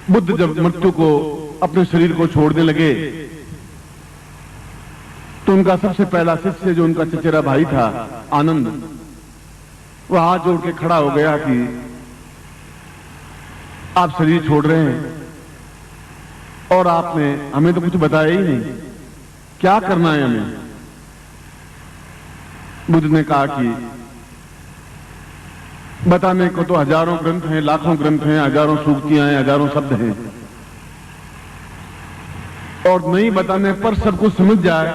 बुद्ध जब मृत्यु को, अपने शरीर को छोड़ने लगे, तो उनका सबसे पहला शिष्य जो उनका चचेरा भाई था आनंद, वह हाथ जोड़ के खड़ा हो गया कि आप शरीर छोड़ रहे हैं और आपने हमें तो कुछ बताया ही नहीं, क्या करना है हमें? बुद्ध ने कहा कि बताने को तो हजारों ग्रंथ हैं, लाखों ग्रंथ हैं, हजारों सूक्तियां हैं, हजारों शब्द हैं, और नहीं बताने पर सब कुछ समझ जाए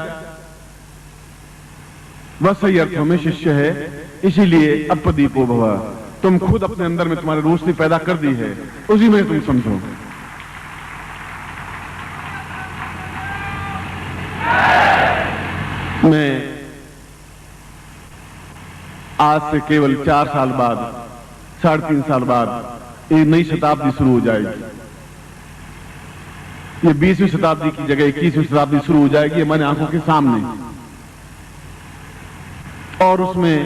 वह सही अर्थों में शिष्य है। इसीलिए अपदीपो भव, तुम खुद अपने अंदर में तुम्हारी रोशनी पैदा कर दी है, उसी में तुम समझो। मैं आज से केवल 4 साल बाद, 3.5 साल बाद एक नई शताब्दी शुरू हो जाएगी। ये 20वीं शताब्दी की जगह 21वीं शताब्दी शुरू हो जाएगी हमारी आंखों के सामने, और उसमें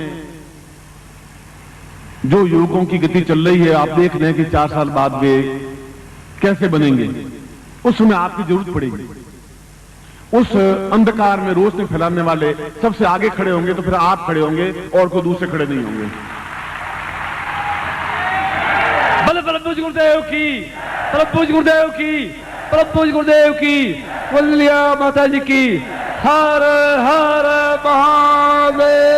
जो युवकों की गति चल रही है, आप देख रहे हैं कि 4 साल बाद वे कैसे बनेंगे, उसमें आपकी जरूरत पड़ेगी। उस अंधकार में रोशनी फैलाने वाले सबसे आगे खड़े होंगे, तो फिर आप खड़े होंगे और कोई दूसरे खड़े नहीं होंगे। बल परम पूज्य गुरुदेव की, परम पूज्य गुरुदेव की, परम पूज्य गुरुदेव की, वल्लिया माता जी की। हर हर महादेव।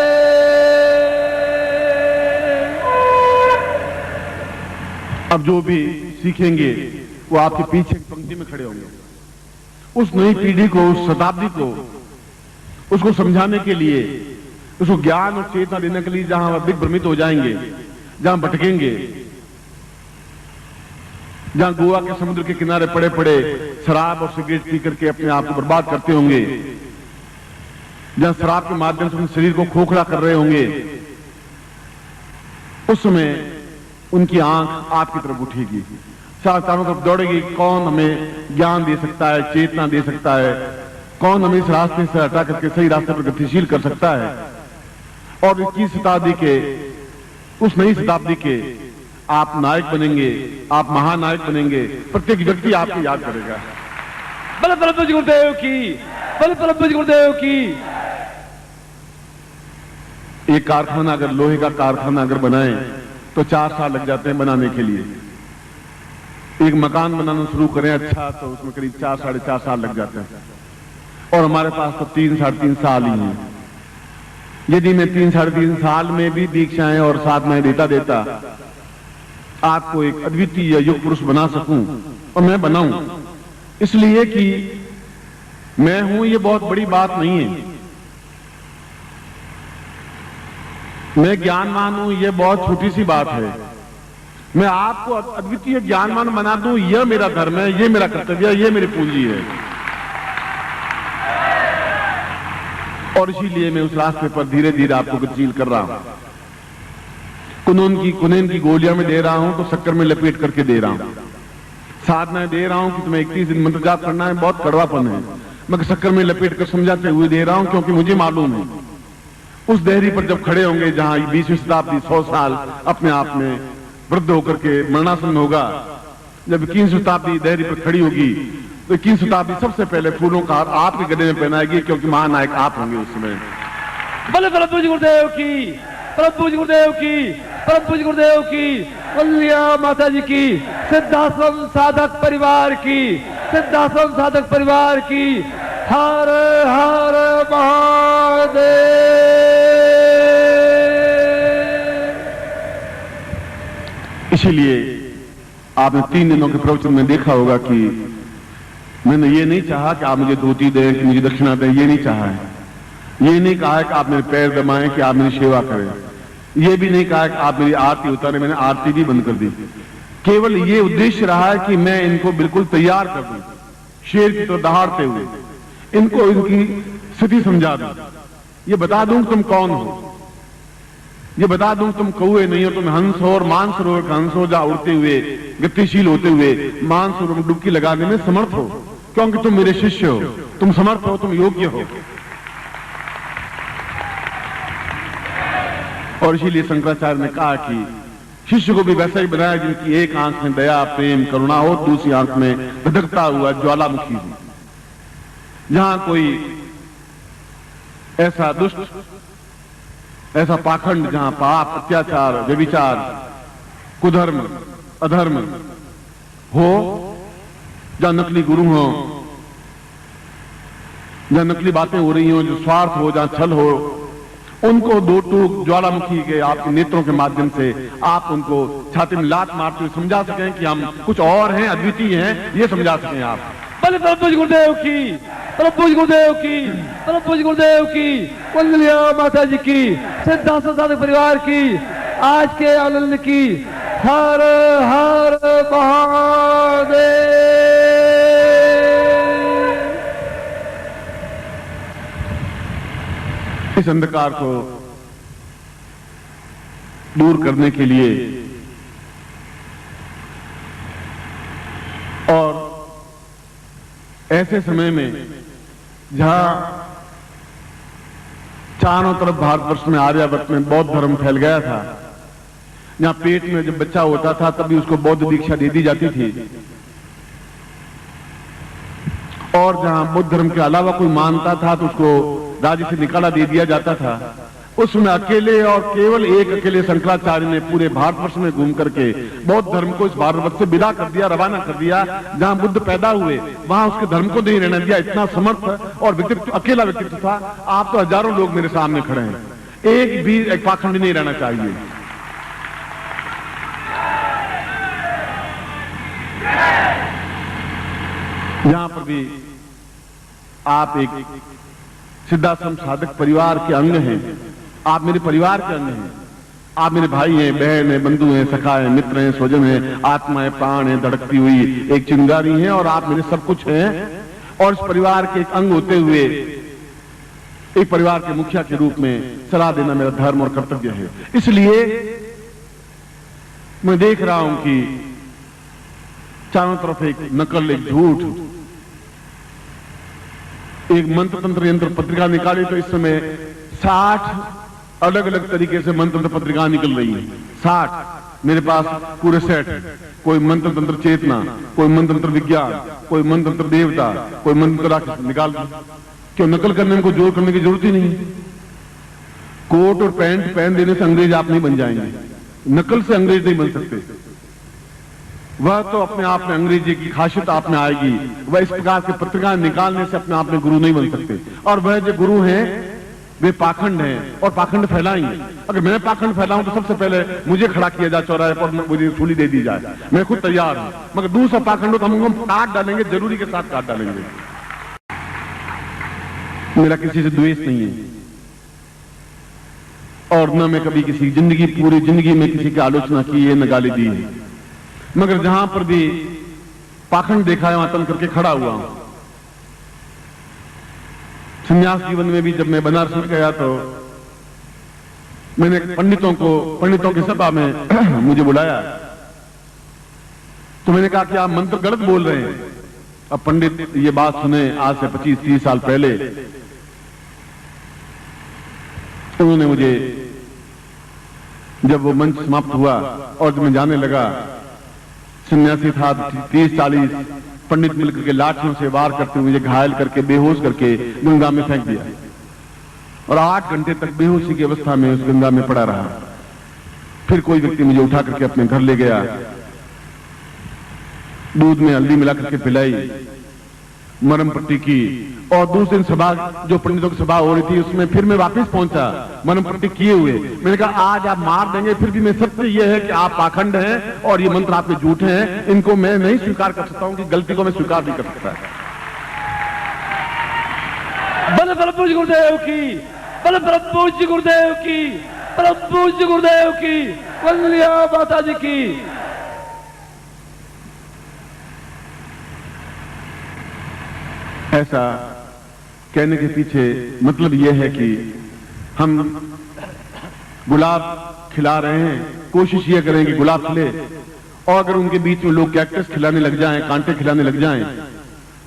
अब जो भी सीखेंगे वो आपके पीछे की पंक्ति में खड़े होंगे। उस नई पीढ़ी को, उस शताब्दी को, उसको समझाने के लिए, उसको ज्ञान और चेतना देने के लिए, जहां वह दिग्भ्रमित हो जाएंगे, जहां भटकेंगे, जहां गोवा के समुद्र के किनारे पड़े पड़े शराब और सिगरेट पी करके अपने आप को बर्बाद करते होंगे, जहां शराब के माध्यम से अपने शरीर को खोखला कर रहे होंगे, उस समय उनकी आंख आपकी तरफ उठेगी, चारों तरफ दौड़ेगी। कौन हमें ज्ञान दे सकता है, चेतना दे सकता है, कौन हमें इस रास्ते से हटा करके सही रास्ते पर गतिशील कर सकता है। और 21वीं शताब्दी के, उस नई शताब्दी के आप नायक बनेंगे, आप महानायक बनेंगे। प्रत्येक व्यक्ति आपको याद करेगा। बल परम पूज्य गुरुदेव की, बल परम पूज्य गुरुदेव की। एक कारखाना, अगर लोहे का कारखाना अगर बनाए तो 4 साल लग जाते हैं बनाने के लिए। एक मकान बनाना शुरू करें अच्छा, तो उसमें करीब 4 साढ़े 4 साल लग जाते हैं, और हमारे पास तो 3 साढ़े 3 साल ही हैं। यदि मैं 3 साढ़े 3 साल में भी दीक्षाएं और साधनाएं देता आपको एक अद्वितीय युग पुरुष बना सकूं, और मैं बनाऊं, इसलिए कि मैं हूं ये बहुत बड़ी बात नहीं है, मैं ज्ञानवान हूं ये बहुत छोटी सी बात है। मैं आपको अद्वितीय ज्ञानवान बना दूं, यह मेरा धर्म है, यह मेरा कर्तव्य है, यह मेरी पूंजी है। और इसीलिए मैं उस रास्ते पर धीरे धीरे आपको गतिशील कर रहा हूं। कुनैन की गोलियां में दे रहा हूं तो शक्कर में लपेट करके दे रहा हूं। साधनाएं दे रहा हूं कि तुम्हें 21 दिन मंत्र जाप करना है, बहुत कड़वापन है, मैं शक्कर में लपेट कर समझाते हुए दे रहा हूं, क्योंकि मुझे मालूम है उस देहरी पर जब खड़े होंगे, जहां 20वीं शताब्दी 100 साल अपने आप में वृद्ध होकर के मरणासन होगा, जब 21वीं शताब्दी देहरी पर खड़ी होगी, तो 21वीं शताब्दी सबसे पहले फूलों का हार आपके गले में पहनाएगी, क्योंकि महानायक आप होंगे उस समय। बल परम पूज्य गुरुदेव की, परम पूज्य गुरुदेव की, परम पूज्य गुरुदेव की, वल्लिया माता जी की, सिद्धाश्रम साधक परिवार की, सिद्धाश्रम साधक परिवार की। हर हर महादेव। इसीलिए आपने 3 दिनों के प्रवचन में देखा होगा कि मैंने ये नहीं चाहा कि आप मुझे धोती दें, कि मुझे दक्षिणा दें, ये नहीं चाहा है। ये नहीं कहा है कि आप मेरे पैर दबाएं, कि आप मेरी सेवा करें। ये भी नहीं कहा है कि आप मेरी आरती उतारें, मैंने आरती भी बंद कर दी। केवल ये उद्देश्य रहा है कि मैं इनको बिल्कुल तैयार कर दूं, शेर की तरह दहाड़ते हुए इनको इनकी स्थिति समझा दूं, ये बता दूं तुम कौन हो, ये बता दूं तुम कौए नहीं हो, तुम हंस हो, और मानसरोवर का हंस हो, जा उड़ते हुए, गतिशील होते हुए मानसरोवर में डुबकी लगाने में समर्थ हो, क्योंकि तुम मेरे शिष्य हो, तुम समर्थ हो, तुम योग्य हो। और इसीलिए शंकराचार्य ने कहा कि शिष्य को भी वैसा ही बनाया जिनकी एक आंख में दया प्रेम करुणा हो, दूसरी आंख में धधकता हुआ ज्वालामुखी हो। जहां कोई ऐसा दुष्ट, ऐसा पाखंड, जहां पाप अत्याचार व्यभिचार कुधर्म अधर्म हो, जहां नकली गुरु हो, जहां नकली बातें हो रही हो, जो स्वार्थ हो, जहां छल हो, उनको दो टूक ज्वालामुखी के आपके नेत्रों के माध्यम से आप उनको छाती में लात मारते हुए समझा सकें कि हम कुछ और हैं, अद्वितीय हैं, ये समझा सकें आप। बोले प्रभु जी गुरुदेव की, प्रभु जी गुरुदेव की, प्रभु जी गुरुदेव की, वंदनीय माता जी की, सिद्धार्थ साधक परिवार की, आज के आनंद की। हर हर महादेव। इस अंधकार को दूर करने के लिए और ऐसे समय में जहां चारों तरफ भारतवर्ष में आर्यावर्त में बौद्ध धर्म फैल गया था, जहां पेट में जब बच्चा होता था तभी उसको बौद्ध दीक्षा दे दी जाती थी, और जहां बुद्ध धर्म के अलावा कोई मानता था तो उसको राज्य से निकाला दे दिया जाता था, उसमें अकेले और केवल एक अकेले शंकराचार्य ने पूरे भारतवर्ष में घूम करके बौद्ध धर्म को इस भारतवर्ष से विदा कर दिया, रवाना कर दिया। जहां बुद्ध पैदा हुए वहां उसके धर्म को नहीं रहने दिया। इतना समर्थ और व्यक्तित्व, अकेला व्यक्तित्व था। आप तो हजारों लोग मेरे सामने खड़े हैं, एक भी एक पाखंड नहीं रहना चाहिए। यहां पर भी आप एक सिद्धाश्रम साधक परिवार के अंग हैं, आप मेरे परिवार के अंग हैं, आप मेरे भाई हैं, बहन हैं, बंधु हैं, सखा हैं, मित्र हैं, स्वजन हैं, आत्माएं, प्राण हैं, धड़कती हुई एक चिंगारी हैं, और आप मेरे सब कुछ हैं। और इस परिवार के एक अंग होते हुए एक परिवार के मुखिया के रूप में सलाह देना मेरा धर्म और कर्तव्य है। इसलिए मैं देख रहा हूं कि चारों तरफ एक नकल, एक झूठ, एक मंत्र तंत्र यंत्र पत्रिका निकाली तो इस समय 60 अलग अलग तरीके से मंत्र तंत्र पत्रिका निकल रही है। 60 मेरे पास पूरे सेट। कोई मंत्र तंत्र चेतना, कोई मंत्र तंत्र विज्ञान, कोई मंत्र तंत्र देवता, कोई मंत्र राक्षस निकाल। क्यों नकल करने में कोई जोर करने की जरूरत ही नहीं। कोट और पैंट पहन देने से अंग्रेज आप नहीं बन जाएंगे, नकल से अंग्रेज नहीं बन सकते। वह तो अपने आप में अंग्रेजी की खासियत आप में आएगी। वह इस प्रकार की पत्रिका निकालने से अपने आप में गुरु नहीं बन सकते। और वह जो गुरु हैं वे पाखंड हैं और पाखंड फैलाएंगे। अगर मैं पाखंड फैलाऊं तो सबसे पहले मुझे खड़ा किया जाए चौराहे पर, मुझे सूली दे दी जाए, मैं खुद तैयार हूं। मगर दूसरा पाखंड हो तो हम काट डालेंगे, जरूरी के साथ काट डालेंगे। मेरा किसी से द्वेष नहीं है, और न मैं कभी किसी जिंदगी, पूरी जिंदगी में किसी की आलोचना की है, न गाली दी है। मगर जहां पर भी पाखंड देखा है वहां तन करके खड़ा हुआ हूं। संन्यास जीवन में भी जब मैं बनारस में गया तो मैंने पंडितों की सभा में मुझे बुलाया, तो मैंने कहा कि आप मंत्र गलत बोल रहे हैं। अब पंडित ये बात सुने आज से 25-30 साल पहले, उन्होंने मुझे, जब वो मंच समाप्त हुआ और जब मैं जाने लगा, सन्यासी था, 30-40 पंडित मिलकर के लाठियों से वार करते हुए मुझे घायल करके बेहोश करके गंगा में फेंक दिया, और 8 घंटे तक बेहोशी की अवस्था में उस गंगा में पड़ा रहा। फिर कोई व्यक्ति मुझे उठा करके अपने घर ले गया, दूध में हल्दी मिला करके पिलाई, मरम पट्टी की, और दूसरे दिन सभा, जो पंडितों की सभा हो रही थी, उसमें फिर मैं वापस पहुंचा मरम पट्टी किए हुए। मैंने कहा आज आप मार देंगे, फिर भी मैं सत्य यह है कि आप पाखंड हैं और ये मंत्र आपके झूठे हैं, इनको मैं नहीं स्वीकार कर सकता हूं कि गलती को मैं स्वीकार नहीं कर सकता। बल प्रभु जी गुरुदेव की, बल प्रभु जी गुरुदेव की, प्रभु जी गुरुदेव की, वंदनीय माता जी की। ऐसा कहने के पीछे मतलब यह है कि हम गुलाब खिला रहे हैं, कोशिश यह करें कि गुलाब खिले, और अगर उनके बीच में लोग कैक्टस खिलाने लग जाएं, कांटे खिलाने लग जाएं,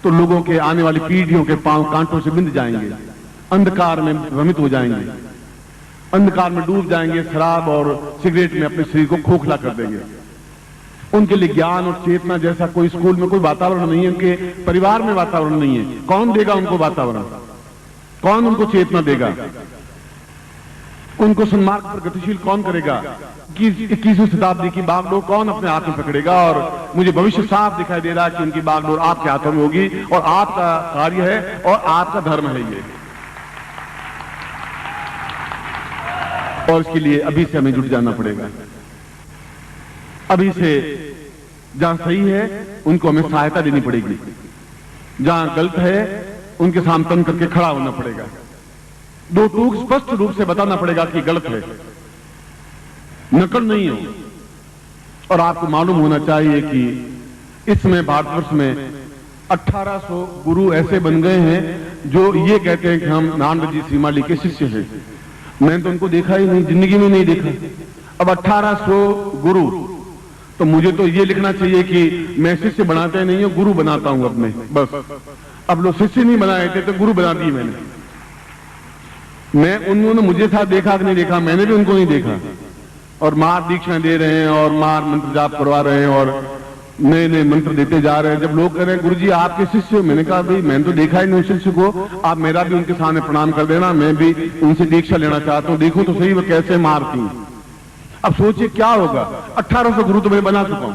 तो लोगों के आने वाली पीढ़ियों के पांव कांटों से बिंध जाएंगे, अंधकार में भ्रमित हो जाएंगे। अंधकार में डूब जाएंगे, शराब और सिगरेट में अपने शरीर को खोखला कर देंगे। उनके लिए ज्ञान और चेतना जैसा कोई स्कूल में कोई वातावरण नहीं है, उनके परिवार में वातावरण नहीं है। कौन देगा उनको वातावरण? कौन उनको चेतना देगा? उनको सन्मार्ग पर गतिशील कौन करेगा? 21वीं शताब्दी की बागडोर कौन अपने हाथ में पकड़ेगा? और मुझे भविष्य साफ दिखाई दे रहा है कि उनकी बागडोर आपके हाथों में होगी और आपका कार्य है और आपका धर्म है ये। और इसके लिए अभी से हमें जुट जाना पड़ेगा। अभी से जहां सही है उनको हमें सहायता देनी पड़ेगी, जहां गलत है उनके सामने तन करके खड़ा होना पड़ेगा। दो टूक स्पष्ट रूप से बताना पड़ेगा कि गलत है, नकल नहीं हो। और आपको मालूम होना चाहिए कि इस समय भारतवर्ष में 1800 गुरु ऐसे बन गए हैं जो ये कहते हैं कि हम नानक जी श्रीमाली के शिष्य हैं। मैंने तो उनको देखा ही नहीं, जिंदगी में नहीं देखा। अब 1800 गुरु, तो मुझे तो ये लिखना चाहिए कि मैं शिष्य बनाते नहीं हूं, गुरु बनाता हूं अपने, बस। अब लोग शिष्य नहीं बनाए थे तो गुरु बना दिए मैंने। मैं उन्होंने मुझे साथ देखा कि नहीं देखा, मैंने भी उनको नहीं देखा। और मार दीक्षा दे रहे हैं और मार मंत्र जाप करवा रहे हैं और नए नए मंत्र देते जा रहे हैं। जब लोग कह रहे हैं गुरुजी आपके शिष्य, मैंने कहा भाई मैंने तो देखा ही नहीं शिष्य को, आप मेरा भी उनके सामने प्रणाम कर देना, मैं भी उनसे दीक्षा लेना चाहता हूं, देखो तो सही वो कैसे मारती। अब सोचिए क्या होगा। 1800 गुरु तो मैं बना चुका हूं,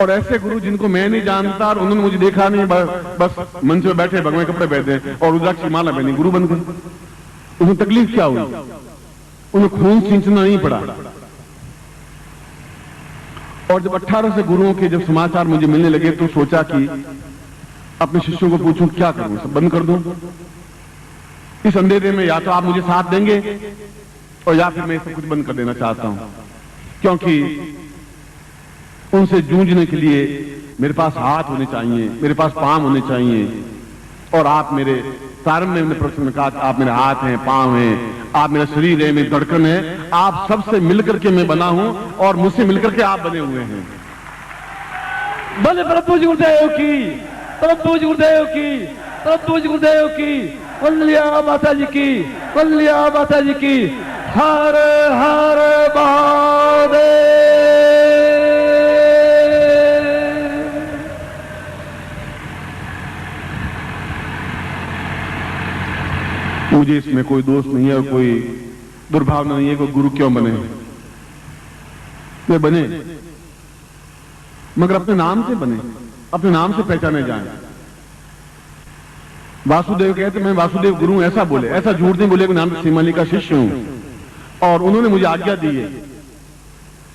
और ऐसे गुरु जिनको मैं नहीं जानता और उन्होंने मुझे देखा नहीं, बस मंच में बैठे भगवे कपड़े पहने और रुद्राक्ष की माला पहनी, गुरु बन गए। उन्हें तकलीफ क्या हुई? उन्हें खून सींचना नहीं पड़ा। और जब 1800 गुरुओं के जब समाचार मुझे मिलने लगे तो सोचा कि अपने शिष्यों को पूछूं क्या करूं, सब बंद कर दूं? इस अंधेरे में या तो आप मुझे साथ देंगे और या फिर मैं सब कुछ बंद कर देना चाहता हूं, क्योंकि उनसे जूझने के लिए मेरे पास हाथ होने चाहिए, मेरे पास पांव होने चाहिए। और आप मेरे प्रारंभ में प्रश्न में कहा आप मेरे हाथ हैं, पांव हैं, आप मेरा शरीर है, मेरी धड़कन है। आप सबसे मिलकर के मैं बना हूं और मुझसे मिलकर के आप बने हुए हैं। बोले प्रभु जी गुरुदेव की, प्रभु जी गुरुदेव की, प्रभु जी गुरुदेव की, वंदलिया माता जी की, वंदलिया माता जी की। हर हर महादेव। मुझे इसमें कोई दोष नहीं है और कोई दुर्भावना नहीं है। कोई गुरु क्यों बने? वे बने मगर अपने नाम से बने, अपने नाम से पहचाने जाएं। वासुदेव कहते मैं वासुदेव गुरु हूं, ऐसा बोले, ऐसा झूठ नहीं बोले कि नानक श्रीमाली का शिष्य हूं और उन्होंने मुझे आज्ञा दी है।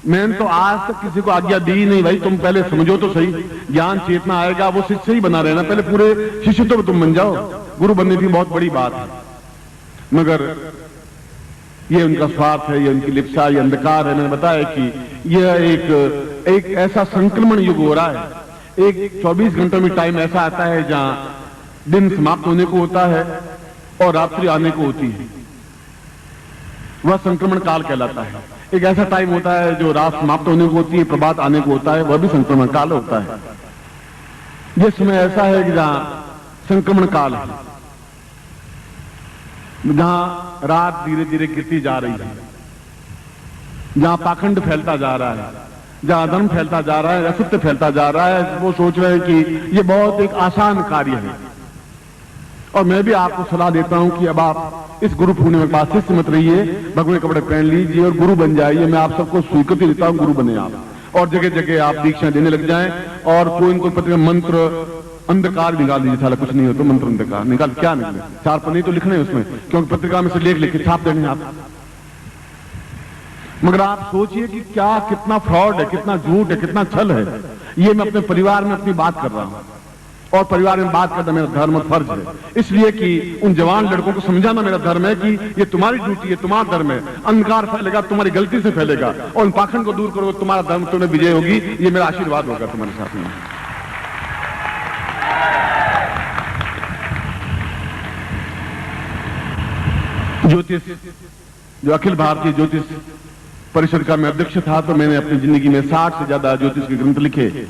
मैंने तो आज तक किसी को आज्ञा दी नहीं। भाई तुम पहले समझो तो सही, ज्ञान चेतना आएगा वो शिष्य ही बना रहना, पहले पूरे शिष्य तो तुम बन जाओ। गुरु बनने की बहुत बड़ी बात है, मगर ये उनका स्वार्थ है, ये उनकी लिप्सा, ये अंधकार है। मैंने बताया कि यह एक ऐसा संक्रमण युग हो रहा है। एक 24 घंटों में टाइम ऐसा आता है जहां दिन समाप्त होने को होता है और रात्रि आने को होती है, वह संक्रमण काल कहलाता है। एक ऐसा टाइम होता है जो रात समाप्त होने को होती है, प्रभात आने को होता है, वह भी संक्रमण काल होता है। यह समय ऐसा है कि जहां संक्रमण काल है, जहां रात धीरे धीरे गिरती जा रही है, जहां पाखंड फैलता जा रहा है, जहां धर्म फैलता जा रहा है, असत्य फैलता जा रहा है। वो सोच रहे हैं कि ये बहुत एक आसान कार्य है। और मैं भी आपको सलाह देता हूं कि अब आप इस गुरु पूर्णिमा के बाद शिष्य मत रहिए, भगवे कपड़े पहन लीजिए और गुरु बन जाइए। मैं आप सबको स्वीकृति देता हूं, गुरु बने आप, और जगह जगह आप दीक्षा देने लग जाएं। और कोई न कोई पत्रिका मंत्र अंधकार निकाल दीजिए, साला कुछ नहीं हो तो मंत्र अंधकार निकाल, क्या निकले? 4 पन्ने तो लिखने उसमें, क्योंकि पत्रिका में से लेख लिख के छाप देंगे आप। मगर आप सोचिए कि क्या, कितना फ्रॉड है, कितना झूठ है, कितना छल है। ये मैं अपने परिवार में अपनी बात कर रहा हूं, और परिवार में बात करना मेरा धर्म और फर्ज है। इसलिए कि उन जवान लड़कों को समझाना मेरा धर्म है कि ये तुम्हारी ड्यूटी है, तुम्हारा धर्म है। अंधकार फैलेगा तुम्हारी गलती से फैलेगा, और उन पाखंड को दूर करोगे तुम्हारा धर्म तुम्हें विजय होगी। ये मेरा आशीर्वाद होगा तुम्हारे साथ में। ज्योतिष, जो अखिल भारतीय ज्योतिष परिषद का मैं अध्यक्ष था, तो मैंने अपनी जिंदगी में 60 से ज्यादा ज्योतिष के ग्रंथ लिखे।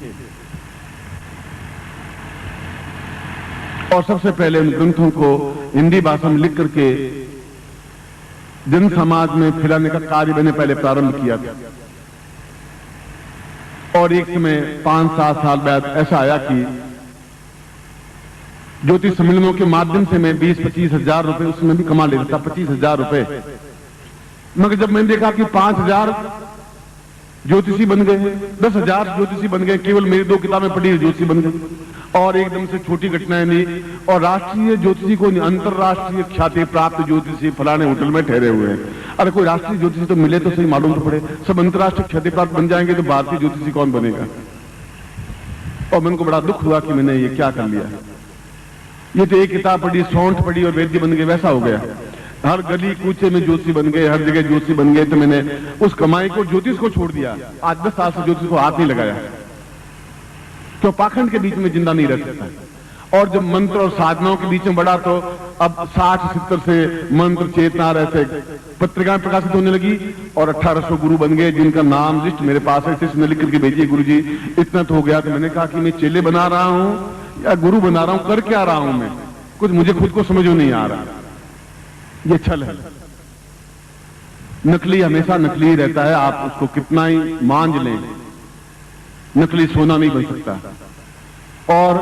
और सबसे पहले उन ग्रंथों को हिंदी भाषा में लिख करके जन समाज में फैलाने का कार्य मैंने पहले प्रारंभ किया था। और एक समय 5-7 साल बाद ऐसा आया कि ज्योतिष सम्मेलनों के माध्यम से मैं 20-25 हजार रुपए उसमें भी कमा लेता था, 25 हजार रुपए। मगर जब मैंने देखा कि 5,000 ज्योतिषी बन गए, 10,000 ज्योतिषी बन गए, केवल मेरी 2 किताबें पढ़ी ज्योतिषी बन गए, और एकदम से छोटी घटनाएं नहीं, और राष्ट्रीय ज्योतिषी को नहीं, अंतरराष्ट्रीय ख्याति प्राप्त ज्योतिषी फलाने होटल में ठहरे हुए हैं। अरे कोई राष्ट्रीय ज्योतिषी तो मिले तो सही, मालूम तो पड़े। सब अंतरराष्ट्रीय ख्याति प्राप्त बन जाएंगे तो भारतीय ज्योतिषी कौन बनेगा? और मन को बड़ा दुख हुआ कि मैंने ये क्या कर लिया। ये तो एक किताब पढ़ी, सौंठ पढ़ी और वैद्य बन गए, वैसा हो गया। हर गली कूचे में ज्योतिषी बन गए, हर जगह ज्योतिषी बन गए। तो मैंने उस कमाई को, ज्योतिष को छोड़ दिया। आज 10 साल से ज्योतिष को हाथ नहीं लगाया, क्यों? पाखंड के बीच में जिंदा नहीं रह सकता। और जब मंत्र और साधनाओं के बीच में बढ़ा तो अब 60-70 से मंत्र चेतना रहते पत्रिकाएं प्रकाशित होने लगी, और 1800 गुरु बन गए, जिनका नाम लिस्ट मेरे पास है। शिष्य ने लिख करके भेजिए, गुरु जी इतना तो हो गया। तो मैंने कहा कि मैं चेले बना रहा हूं या गुरु बना रहा हूं, कर क्या रहा हूं मैं? कुछ मुझे खुद को समझ नहीं आ रहा। ये छल है। नकली हमेशा नकली रहता है, आप उसको कितना ही मांझ लें, नकली सोना नहीं बन सकता। और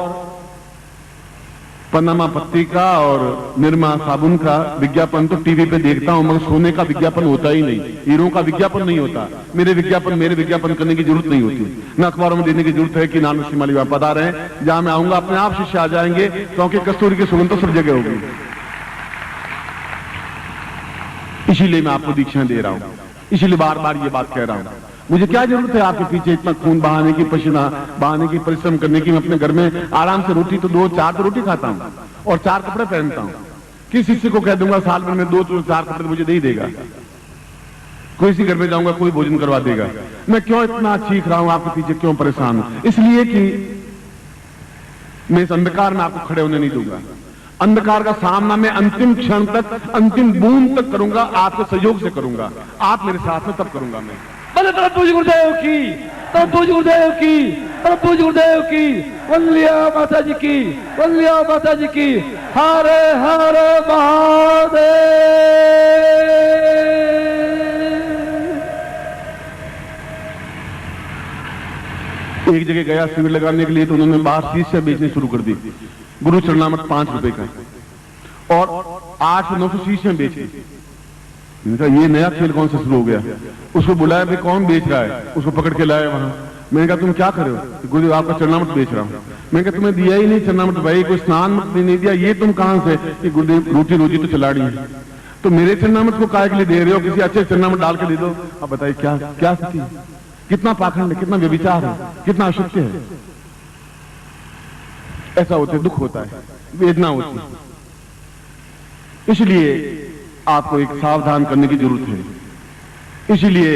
पनामा पत्रिका और निरमा साबुन का विज्ञापन तो टीवी पे देखता हूं, मगर सोने का विज्ञापन होता ही नहीं, हीरों का विज्ञापन नहीं होता। मेरे विज्ञापन करने की जरूरत नहीं होती, न अखबारों में देने की जरूरत है कि नानो शिमाली वहां पधार रहे हैं। जहां मैं आऊंगा अपने आप शिष्य आ जाएंगे, क्योंकि कस्तूरी की सुगंध तो सब जगह होगी। इसीलिए मैं आपको दीक्षा दे रहा हूं, इसीलिए बार बार ये बात कह रहा हूं। मुझे क्या जरूरत है आपके पीछे इतना खून बहाने की, पसीना बहाने की, परिश्रम करने की? मैं अपने घर में आराम से रोटी तो 2-4 तो रोटी खाता हूं और 4 कपड़े पहनता हूं। किस शिष्य को कह दूंगा साल भर में 2-4 कपड़े मुझे दे ही देगा? कोई सी घर में जाऊंगा, कोई भोजन करवा देगा। मैं क्यों इतना चीख रहा हूं आपके पीछे, क्यों परेशान हूं? इसलिए कि मैं इस अंधकार में आपको खड़े होने नहीं दूंगा। अंधकार का सामना मैं अंतिम क्षण तक, अंतिम बूंद तक करूंगा, आपके सहयोग से करूंगा। आप मेरे साथ में तब करूंगा मैं। बोले परम पूज्य गुरुदेव की, परम पूज्य गुरुदेव की, परम पूज्य गुरुदेव की, वंदलिया माता जी की, वंदलिया माता जी की। हरे हरे महादेव। एक जगह गया शिविर लगाने के लिए, तो उन्होंने बाहर शीशियां बेचनी शुरू कर दी। गुरु चरणामृत 5 रुपए का, और 800-900 शीशियां बेची। इनका ये नया खेल कौन सा शुरू हो गया? उसको बुलाया, भाई कौन बेच रहा है? उसको पकड़ के लाया वहां। मैंने कहा तुम क्या कर रहे हो? गुरुदेव आपका चरणामृत बेच रहा हूं। मैंने कहा तुम्हें दिया ही नहीं चरणामृत भाई, कोई स्नान मत नहीं दिया, ये तुम कहां से? कि गुरुदेव रोटी रोजी तो चला रही है, तो मेरे चरणामृत को काय के लिए दे रहे हो? किसी अच्छे चरणामृत डाल के दे दो। अब बताइए क्या क्या स्थिति है? कितना पाखंड है, कितना व्यभिचार है, कितना अशुद्ध है। ऐसा होता है, दुख होता है, वेदना होती है। इसलिए आपको एक सावधान करने की जरूरत है। इसलिए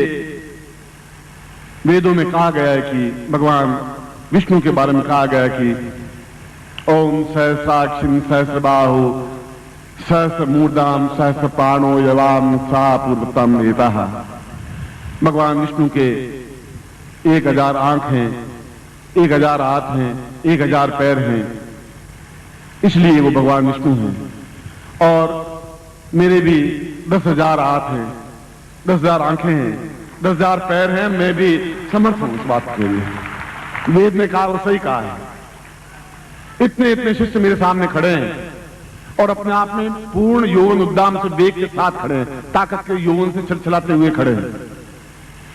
वेदों में कहा गया है कि भगवान विष्णु के बारे में कहा गया है कि ओम सहस्राक्षिं सहस्रबाहु सहस्र मूर्धाम सहस्र पाणो यवाम सा पूर्वतम नेता। भगवान विष्णु के 1000 आंख हैं, 1000 हाथ हैं, 1000 पैर हैं, इसलिए वो भगवान विष्णु हैं। और मेरे भी 10,000 हाथ हैं, 10,000 आंखें हैं, 10,000 पैर हैं। मैं भी समर्थ हूं उस बात के लिए। वेद ने कहा और सही कहा है। इतने इतने शिष्य मेरे सामने खड़े हैं और अपने आप में पूर्ण यौवन उद्दाम से वेग के साथ खड़े हैं, ताकत के यौवन से छलछलाते हुए खड़े हैं।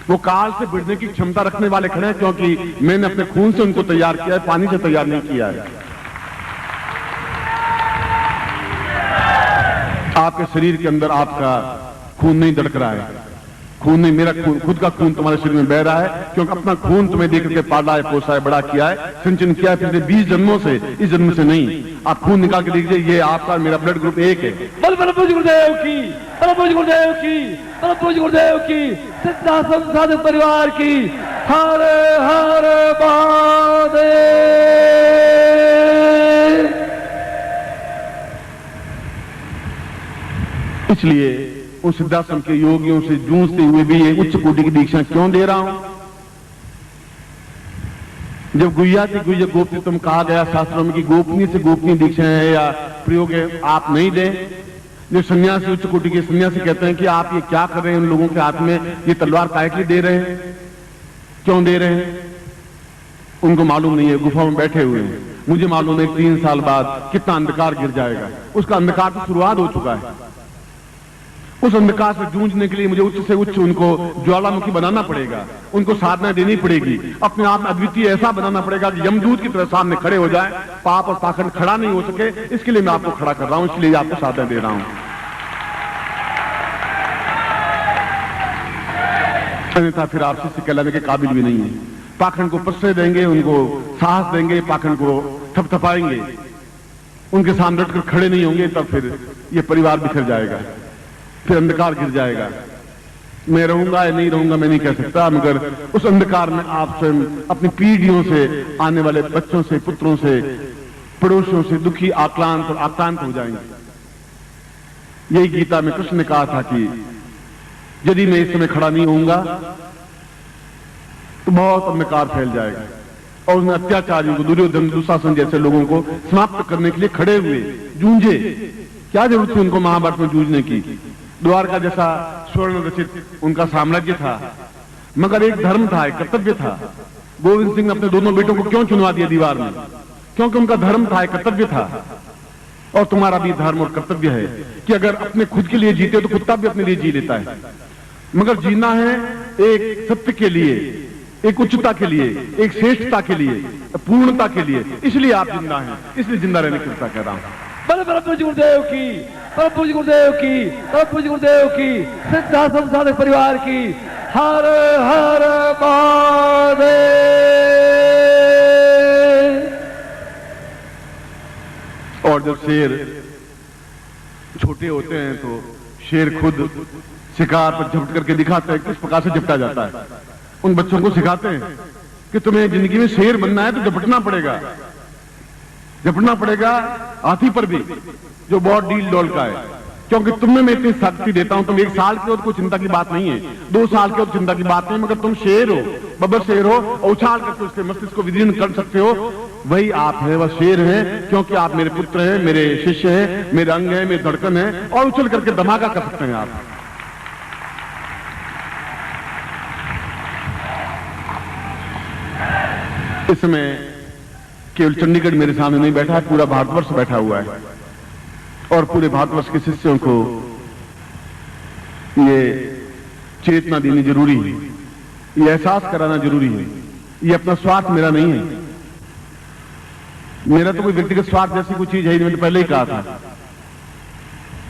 वो काल से भिड़ने की क्षमता रखने वाले खड़े हैं, क्योंकि मैंने अपने खून से उनको तैयार किया है, पानी से तैयार नहीं किया है। आपके शरीर के अंदर आपका खून नहीं धड़क रहा है, खून नहीं, मेरा खून, खुद का खून तुम्हारे शरीर में बह रहा है, क्योंकि अपना खून तुम्हें देख करके पाला है, पोसा है, बड़ा किया है, सिंचन किया है पिछले 20 जन्मों से, इस जन्म से नहीं। आप खून निकाल के देखिए, ये आपका मेरा ब्लड ग्रुप एक है। बल परम पूज्य गुरुदेव की, परम पूज्य गुरुदेव की, परम पूज्य गुरुदेव की, सिद्धाश्रम साधक परिवार की। हरे हरे महादेव। इसलिए उस सिद्धाश्रम के योगियों से जूझते हुए भी ये उच्च कोटि की दीक्षा क्यों दे रहा हूं? जब गुह्या थी गुह्य गोप्यतम कहा गया शास्त्रों में कि गोपनीय से गोपनीय दीक्षा है या प्रयोग है, आप नहीं दें, जो सन्यासी, उच्च कोटि के सन्यासी कहते हैं कि आप ये क्या कर रहे हैं, उन लोगों के हाथ में ये तलवार काहे के लिए दे रहे हैं, क्यों दे रहे हैं, उनको मालूम नहीं है, गुफा में बैठे हुए हैं। मुझे मालूम है 3 साल बाद कितना अंधकार गिर जाएगा, उसका अंधकार तो शुरुआत हो चुका है। उस अंधकार से जूझने के लिए मुझे उच्च से उच्च उनको ज्वालामुखी बनाना पड़ेगा, उनको साधना देनी पड़ेगी, अपने आप में अद्वितीय ऐसा बनाना पड़ेगा कि यमदूत की तरह सामने खड़े हो जाए, पाप और पाखंड खड़ा नहीं हो सके। इसके लिए मैं आपको खड़ा कर रहा हूं, इसलिए आपको साधना दे रहा हूं। अन्यथा फिर आप शिष्य कहलाने के काबिल भी नहीं है। पाखंड को प्रश्रय देंगे, उनको साहस देंगे, पाखंड को थपथपाएंगे, उनके सामने डटकर खड़े नहीं होंगे, तब फिर ये परिवार बिखर जाएगा, फिर अंधकार गिर जाएगा। मैं रहूंगा या नहीं रहूंगा मैं नहीं कह सकता, मगर उस अंधकार में आप स्वयं अपनी पीढ़ियों से आने वाले बच्चों से, पुत्रों से, पड़ोसियों से दुखी, आक्रांत और आक्रांत हो जाएंगे। यही गीता में कृष्ण ने कहा था कि यदि मैं इस समय खड़ा नहीं होऊंगा तो बहुत अंधकार फैल जाएगा। और उसने अत्याचारियों को, दुर्योधन, दुशासन जैसे लोगों को समाप्त करने के लिए खड़े हुए, जूझे। क्या जरूरत थी उनको महाभारत में जूझने की? द्वारका जैसा स्वर्ण रचित उनका साम्राज्य था, मगर एक धर्म था, एक कर्तव्य था। गोविंद सिंह ने अपने दोनों बेटों को क्यों चुनवा दिया दीवार में? क्योंकि उनका धर्म था, एक कर्तव्य था। और तुम्हारा भी धर्म और कर्तव्य है कि अगर अपने खुद के लिए जीते हो तो कुत्ता भी अपने लिए जी लेता है, मगर जीना है एक सत्य के लिए, एक उच्चता के लिए, एक श्रेष्ठता के लिए, पूर्णता के लिए। इसलिए आप जिंदा हैं, इसलिए जिंदा रहने की कृपा कह रहा हूं। परम जी गुरुदेव की, परम जी गुरुदेव की, परम जी गुरुदेव की, सिद्धाश्रम साधक परिवार की। हर हर महादेव। और जब शेर छोटे होते हैं तो शेर खुद शिकार पर झपट करके दिखाते हैं किस प्रकार से झपटा जाता है। उन बच्चों को सिखाते हैं कि तुम्हें जिंदगी में शेर बनना है तो झपटना पड़ेगा, झपटना पड़ेगा हाथी पर भी, जो बहुत डील डोल का है। क्योंकि तुम्हें मैं इतनी शक्ति देता हूं, तुम 1 साल के हो तो कोई चिंता की बात नहीं है, 2 साल के हो तो चिंता की बात नहीं, मगर तुम शेर हो, बब्बर शेर हो, उछाल करके उसके मस्तिष्क को विदीर्ण कर सकते हो। वही आप हैं, वह शेर हैं, क्योंकि आप मेरे पुत्र हैं, मेरे शिष्य हैं, मेरे अंग हैं, मेरे धड़कन हैं, और उछल करके धमाका कर सकते हैं आप। इस समय केवल चंडीगढ़ मेरे सामने नहीं बैठा है, पूरा भारतवर्ष बैठा हुआ है। और पूरे भारतवर्ष के शिष्यों को ये चेतना देनी जरूरी है, ये एहसास कराना जरूरी है। ये अपना स्वार्थ मेरा नहीं है, मेरा तो कोई व्यक्तिगत स्वार्थ जैसी कोई चीज है, मैंने पहले ही कहा था।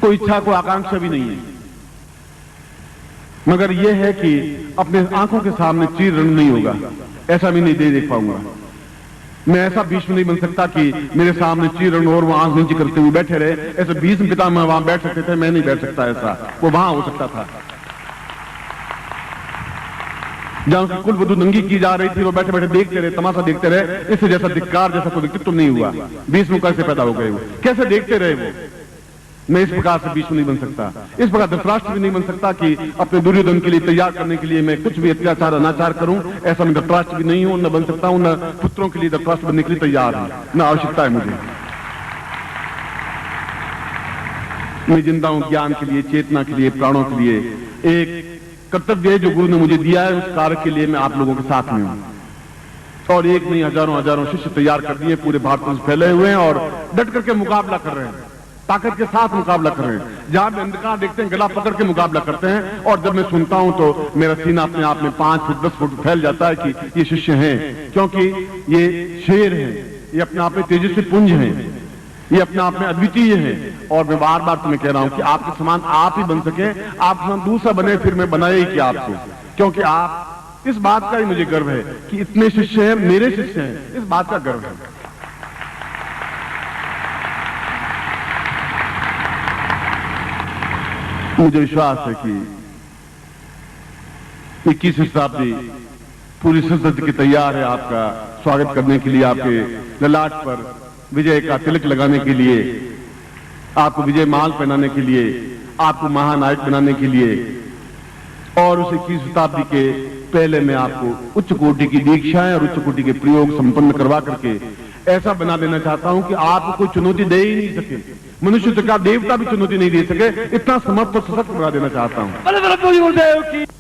कोई इच्छा, कोई आकांक्षा भी नहीं है, मगर यह है कि अपने आंखों के सामने चीर रण नहीं होगा, ऐसा भी नहीं देख पाऊंगा। मैं ऐसा भीष्म नहीं बन सकता कि मेरे सामने चीरण और वो आंख नीचे करते हुए बैठे रहे। ऐसे भीष्म पितामह वहां बैठ सकते थे, मैं नहीं बैठ सकता, ऐसा वो वहां हो सकता था। जहां की कुल वधू नंगी की जा रही थी, वो बैठे बैठे देखते रहे, तमाशा देखते रहे। इससे जैसा धिक्कार, जैसा कोई व्यक्तित्व नहीं हुआ। भीष्म कैसे पैदा हो गए, वो कैसे देखते रहे वो। मैं इस प्रकार से भीष्म नहीं बन सकता, इस प्रकार धृतराष्ट्र भी नहीं बन सकता कि अपने दुर्योधन के लिए तैयार करने के लिए मैं कुछ भी अत्याचार अनाचार करूं। ऐसा मैं धृतराष्ट्र भी नहीं हूं, न बन सकता हूं, न पुत्रों के लिए धृतराष्ट्र बनने के लिए तैयार हूं, न आवश्यकता है मुझे। मैं जिंदा हूं ज्ञान के लिए, चेतना के लिए, प्राणों के लिए। एक कर्तव्य है जो गुरु ने मुझे दिया है, उस कार्य के लिए मैं आप लोगों के साथ में हूं। और एक नहीं, हजारों हजारों शिष्य तैयार कर दिए, पूरे भारत में फैले हुए हैं और डट करके मुकाबला कर रहे हैं, ताकत के साथ मुकाबला कर रहे हैं। जहां भी अंधकार देखते हैं, गला पकड़ के मुकाबला करते हैं। और जब मैं सुनता हूं तो मेरा सीना अपने आप में 5 फुट 10 फुट फैल जाता है कि ये शिष्य हैं, क्योंकि ये शेर हैं, ये अपने आप में तेजस्वी पुंज हैं, ये अपने आप में अद्वितीय हैं। और मैं बार बार तुम्हें कह रहा हूं कि आपके समान आप ही बन सके, आप समान दूसरा बने, फिर मैं बनाया ही क्या आपको। क्योंकि आप, इस बात का ही मुझे गर्व है कि इतने शिष्य हैं, मेरे शिष्य हैं, इस बात का गर्व है। मुझे विश्वास है कि 21वीं शताब्दी पूरी संस्कृति की तैयार है आपका स्वागत करने के लिए, आपके ललाट पर विजय का तिलक लगाने के लिए, आपको विजय माल पहनाने के लिए, आपको महानायक बनाने के लिए। और उस 21वीं शताब्दी के पहले मैं आपको उच्च कोटि की दीक्षाएं और उच्च कोटि के प्रयोग संपन्न करवा करके ऐसा बना देना चाहता हूं कि आपको कोई चुनौती दे ही नहीं सके। मनुष्य का देवता भी चुनौती नहीं दे सके, इतना समर्थ और सशक्त बना देना चाहता हूं। बोले प्रभु जी गुरुदेव की।